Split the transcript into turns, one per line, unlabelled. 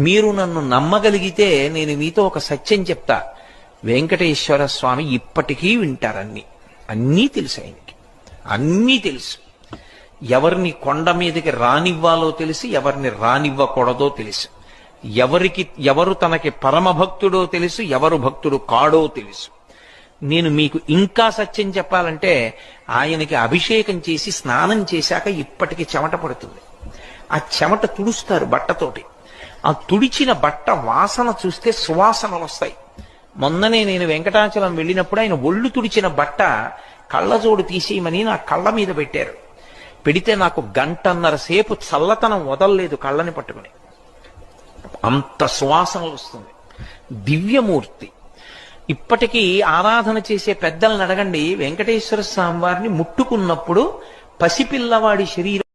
మీరు నన్ను నమ్మగలిగితే నేను మీతో ఒక సత్యం చెప్తా. వెంకటేశ్వర స్వామి ఇప్పటికీ వింటారన్నీ. అన్నీ తెలుసు ఆయనకి, అన్నీ తెలుసు. ఎవరిని కొండ మీదకి రానివ్వాలో తెలుసు, ఎవరిని రానివ్వకూడదో తెలుసు. ఎవరు తనకి పరమభక్తుడో తెలుసు, ఎవరు భక్తుడు కాడో తెలుసు. నేను మీకు ఇంకా సత్యం చెప్పాలంటే, ఆయనకి అభిషేకం చేసి స్నానం చేశాక ఇప్పటికి చెమట పడుతుంది. ఆ చెమట తుడుస్తారు బట్టతోటి. ఆ తుడిచిన బట్ట వాసన చూస్తే సువాసనలు వస్తాయి. మొన్ననే నేను వెంకటాచలం వెళ్ళినప్పుడు ఆయన ఒళ్ళు తుడిచిన బట్ట కళ్ళజోడు తీసేయమని నా కళ్ళ మీద పెట్టారు. పెడితే నాకు 1.5 గంట సేపు చల్లతనం వదలలేదు కళ్ళని పట్టుకుని. అంత సువాసనలు వస్తుంది. దివ్యమూర్తి. ఇప్పటికీ ఆరాధన చేసే పెద్దలను అడగండి, వెంకటేశ్వర స్వామి వారిని ముట్టుకున్నప్పుడు పసిపిల్లవాడి శరీరం